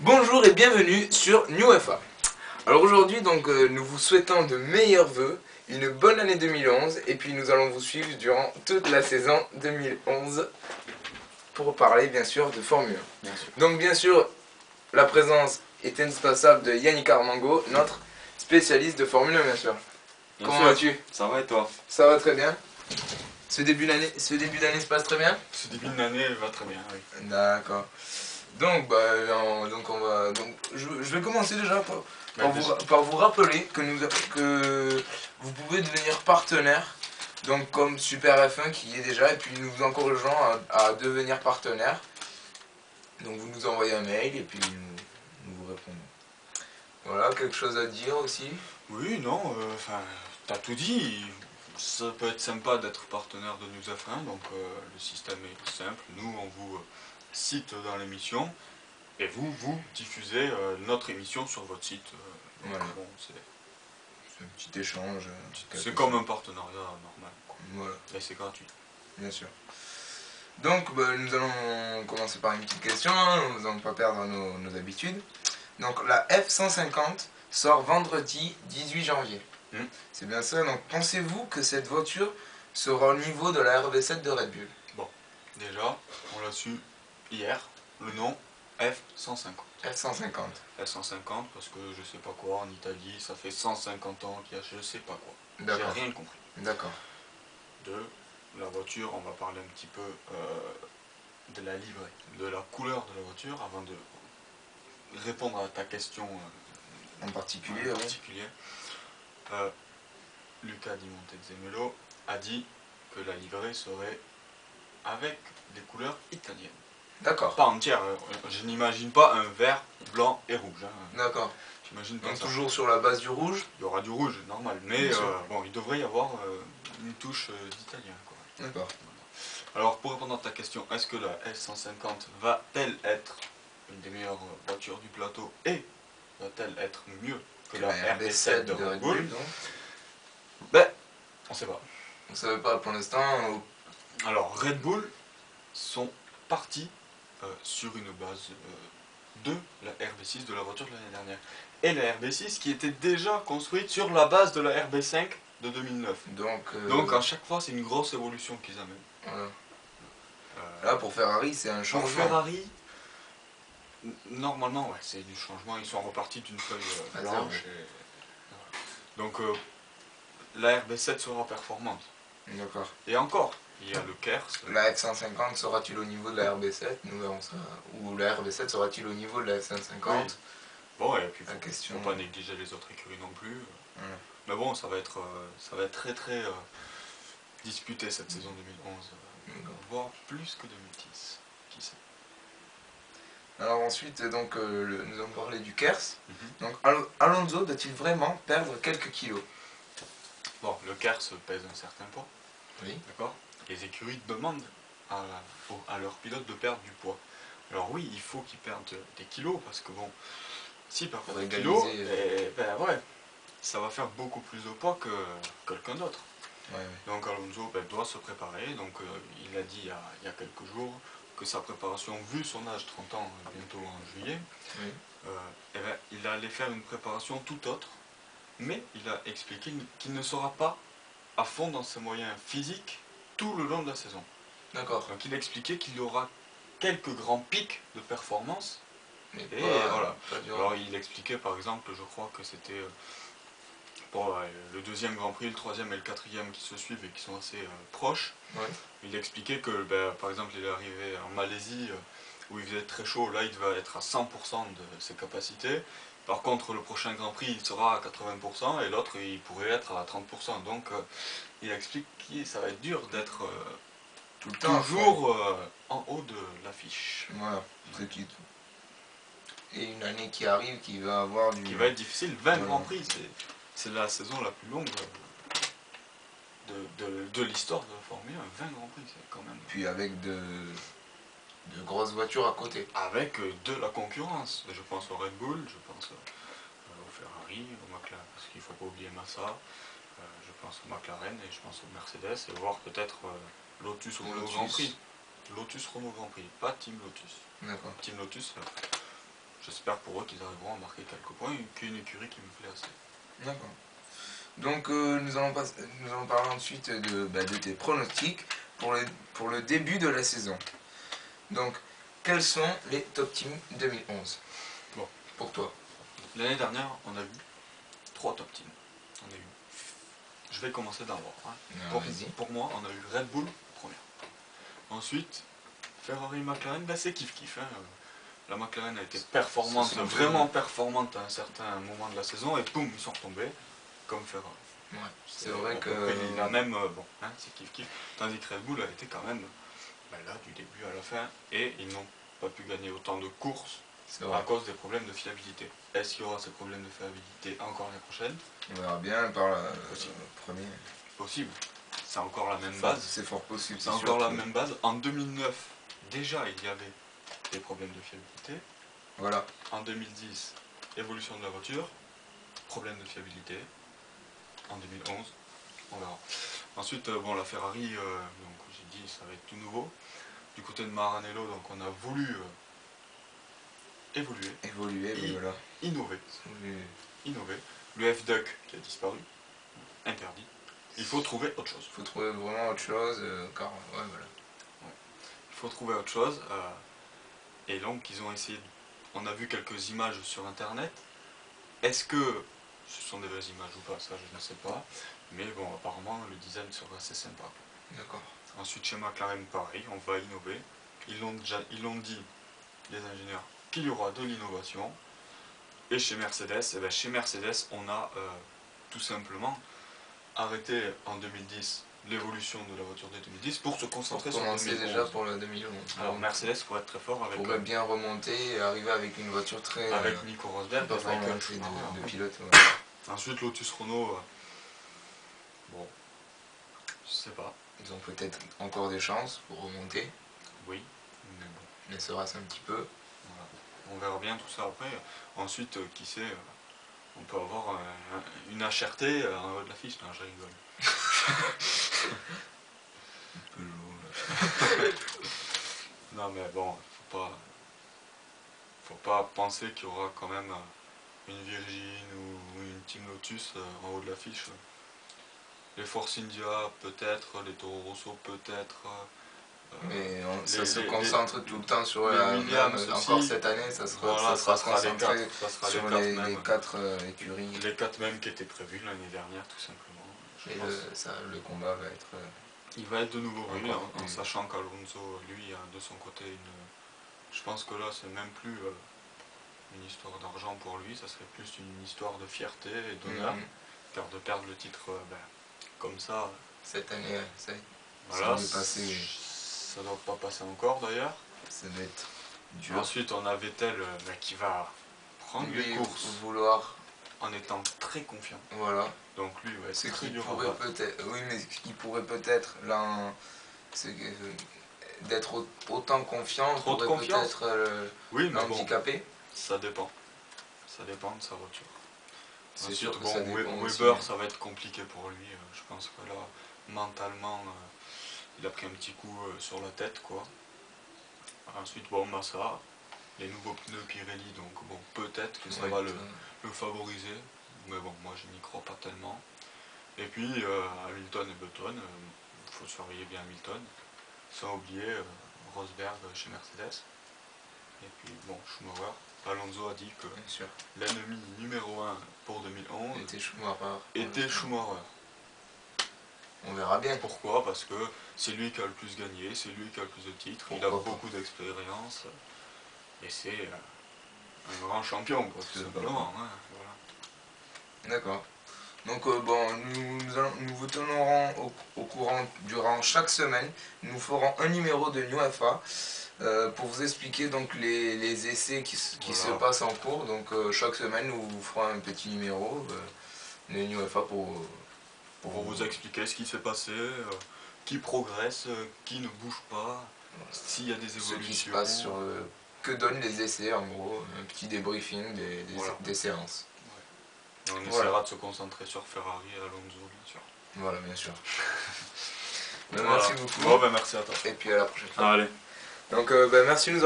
Bonjour et bienvenue sur NewFA. Alors aujourd'hui donc nous vous souhaitons de meilleurs vœux, une bonne année 2011 et puis nous allons vous suivre durant toute la saison 2011 pour parler bien sûr de Formule 1. Donc bien sûr la présence est indispensable de Yannick Armango, notre spécialiste de Formule 1 bien sûr. Comment vas-tu? Ça va et toi? Ça va très bien. Ce début d'année se passe très bien? Ce début d'année va très bien, oui. D'accord. Donc, je vais commencer déjà par vous rappeler que vous pouvez devenir partenaire, donc comme Super F1 qui y est déjà, et puis nous vous encourageons à devenir partenaire. Donc vous nous envoyez un mail et puis nous vous répondons. Voilà, quelque chose à dire aussi? Oui, non, t'as tout dit. Ça peut être sympa d'être partenaire de News F1, donc le système est simple. Nous, on vous cite dans l'émission, et vous diffusez notre émission sur votre site. Voilà. Bon, c'est un petit échange. C'est comme un partenariat normal, quoi. Voilà. Et c'est gratuit. Bien sûr. Donc nous allons commencer par une petite question, hein, nous n'allons pas perdre nos habitudes. Donc la F-150 sort vendredi 18 janvier. C'est bien ça, donc pensez-vous que cette voiture sera au niveau de la RB7 de Red Bull? Bon, déjà, on l'a su hier, le nom F-150. F-150. F-150 parce que je sais pas quoi, en Italie, ça fait 150 ans qu'il y a je sais pas quoi. J'ai rien compris. D'accord. De la voiture, on va parler un petit peu de la livrée, de la couleur de la voiture, avant de répondre à ta question en particulier. Luca Di Montezemolo a dit que la livrée serait avec des couleurs italiennes. D'accord. Pas entière, je n'imagine pas un vert, blanc et rouge. Hein. D'accord. J'imagine pas donc ça. Toujours sur la base du rouge? Il y aura du rouge, normal, mais bon, il devrait y avoir une touche d'italien. D'accord. Alors pour répondre à ta question, est-ce que la F-150 va-t-elle être une des meilleures voitures du plateau et va-t-elle être mieux que la RB7 de Red Bull? Ben, on sait pas. On ne savait pas pour l'instant. Alors Red Bull sont partis sur une base de la RB6 de la voiture de l'année dernière. Et la RB6 qui était déjà construite sur la base de la RB5 de 2009. Donc à chaque fois c'est une grosse évolution qu'ils amènent. Voilà. Là pour Ferrari c'est un changement. Pour Ferrari, normalement ouais, c'est du changement, ils sont repartis d'une feuille blanche. Donc la RB7 sera performante. D'accord. Et encore, il y a le Kers. La F-150 sera-t-il au niveau de la RB7? Nous verrons ça. Ou la RB7 sera-t-il au niveau de la F-150? Oui. Bon, et puis il faut pas négliger les autres écuries non plus. Mais bon, ça va être très très disputé cette saison 2011. Voire plus que 2010. Qui sait? Alors ensuite, donc, nous allons parler du Kers. Donc Alonso doit-il vraiment perdre quelques kilos? Bon, le Kers pèse un certain poids. Oui. D'accord. Les écuries demandent à leurs pilotes de perdre du poids. Alors oui, il faut qu'ils perdent des kilos, parce que bon, s'ils perdent des kilos, ben ouais, ça va faire beaucoup plus de poids que quelqu'un d'autre. Donc Alonso doit se préparer, donc il a dit il y a quelques jours que sa préparation, vu son âge, 30 ans, bientôt en juillet, il allait faire une préparation tout autre, mais il a expliqué qu'il ne sera pas à fond dans ses moyens physiques tout le long de la saison. D'accord. Donc il a expliqué qu'il y aura quelques grands pics de performance. Mais voilà. Alors il expliquait par exemple, je crois que c'était pour le deuxième Grand Prix, le troisième et le quatrième qui se suivent et qui sont assez proches. Il expliquait que par exemple il est arrivé en Malaisie où il faisait très chaud, là il va être à 100% de ses capacités. Par contre le prochain Grand Prix il sera à 80% et l'autre il pourrait être à 30%. Donc il explique que ça va être dur d'être toujours en haut de l'affiche. Voilà, c'est tout. Et une année qui arrive qui va avoir qui va être difficile, 20 Grands Prix, c'est la saison la plus longue de l'histoire de la Formule 1, 20 Grands Prix, c'est quand même... Puis avec de grosses voitures à côté. Avec de la concurrence, je pense au Red Bull, je pense au Ferrari, au McLaren, parce qu'il ne faut pas oublier Massa, je pense au McLaren et je pense au Mercedes, et voir peut-être Lotus Renault Grand Prix. Lotus Renault Grand Prix, pas Team Lotus. D'accord. Team Lotus, j'espère pour eux qu'ils arriveront à marquer quelques points et qu'il y ait une écurie qui me plaît assez. D'accord. Donc nous allons parler ensuite de tes pronostics pour le début de la saison. Donc, quels sont les top teams 2011 bon. Pour toi? L'année dernière, on a eu 3 top teams. On a eu... Je vais commencer d'en voir. Hein. Pour moi, on a eu Red Bull première. Ensuite, Ferrari McLaren, ben c'est kiff-kiff. Hein. La McLaren a été performante, vraiment performante à un certain moment de la saison, et boum, ils sont retombés, comme Ferrari. Ouais, c'est vrai que... Il a même, hein, c'est kiff-kiff. Tandis que Red Bull a été quand même là, du début à la fin, et ils n'ont pas pu gagner autant de courses à cause des problèmes de fiabilité. Est-ce qu'il y aura ces problèmes de fiabilité encore l'année prochaine? On verra bien par la première. Possible. C'est encore la même base. C'est fort possible. C'est encore la même base. En 2009, déjà, il y avait des problèmes de fiabilité. Voilà. En 2010, évolution de la voiture, problème de fiabilité. En 2011, on verra. Ensuite, bon, la Ferrari, donc j'ai dit, ça va être tout nouveau. Du côté de Maranello, donc on a voulu évoluer, voilà. innover. Le F-Duck qui a disparu, interdit. Il faut trouver autre chose. Il faut trouver vraiment autre chose, car ouais, voilà. Ouais. Il faut trouver autre chose. Et donc ils ont essayé. On a vu quelques images sur internet. Est-ce que ce sont des vraies images ou pas? Ça, je ne sais pas. Mais bon, apparemment, le design sera assez sympa. D'accord. Ensuite, chez McLaren, pareil, on va innover. Ils l'ont dit, les ingénieurs, qu'il y aura de l'innovation. Et chez Mercedes, on a tout simplement arrêté en 2010 l'évolution de la voiture de 2010 pour se concentrer sur 2011. Déjà pour le 2011. Alors Mercedes pourrait être très fort avec... Pourrait bien remonter et arriver avec une voiture très... Avec Nico Rosberg, avec de pilote. Ouais. Ensuite Lotus Renault, bon, je sais pas. Ils ont peut-être encore des chances pour remonter. Oui, mais bon. Mais sera-ce un petit peu. Voilà. On verra bien tout ça après. Ensuite, qui sait, on peut avoir une HRT en haut de l'affiche. Non, je rigole. Non mais bon, faut pas penser qu'il y aura quand même une Virgin ou une Team Lotus en haut de l'affiche. Les Force India peut-être, les Toro Rosso peut-être. Mais ça se concentre tout le temps sur la Williams encore cette année, ça sera concentré sur les 4 écuries. Les 4 mêmes qui étaient prévus l'année dernière tout simplement. Le combat va être... Il va être de nouveau rude, en sachant qu'Alonso, lui, a de son côté une... Je pense que là, c'est même plus une histoire d'argent pour lui, ça serait plus une histoire de fierté et d'honneur, car de perdre le titre comme ça... Cette année, voilà, ça doit pas passer encore d'ailleurs. Ça va être dur. Ensuite, on a Vettel qui va prendre les courses en étant très confiant. Voilà. Donc lui, ouais, c'est très dur. Oui, mais ce qui pourrait peut-être là, c'est d'être autant confiant, pourrait peut-être handicapé. Ça dépend. Ça dépend de sa voiture. C'est sûr que bon, ça dépend Weber, ça va être compliqué pour lui. Je pense que là, mentalement, il a pris un petit coup sur la tête, quoi. Ensuite, bon, Massa, les nouveaux pneus Pirelli, donc bon, peut-être que ça va le favoriser. Mais bon, moi je n'y crois pas tellement. Et puis Hamilton et Button, il faut surveiller bien Hamilton. Sans oublier Rosberg chez Mercedes. Et puis bon, Schumacher. Alonso a dit que l'ennemi numéro 1 pour 2011 était Schumacher. On verra bien. Pourquoi? Parce que c'est lui qui a le plus gagné, c'est lui qui a le plus de titres, il a beaucoup d'expérience. Et c'est un grand champion, quoi, tout simplement. Hein, voilà. D'accord. Donc bon, nous vous tiendrons au courant durant chaque semaine. Nous ferons un numéro de NewFA pour vous expliquer donc les essais qui se passent en cours. Donc chaque semaine, nous vous ferons un petit numéro de NewFA pour vous expliquer ce qui s'est passé, qui progresse, qui ne bouge pas, s'il y a des évolutions. Ce qui se passe sur que donnent les essais, en gros, un petit débriefing des séances. Et on essaiera de se concentrer sur Ferrari et Alonso, bien sûr. Voilà, bien sûr. Merci beaucoup. Bon, merci à toi. Et puis à la prochaine fois. Allez. Donc, merci de nous avoir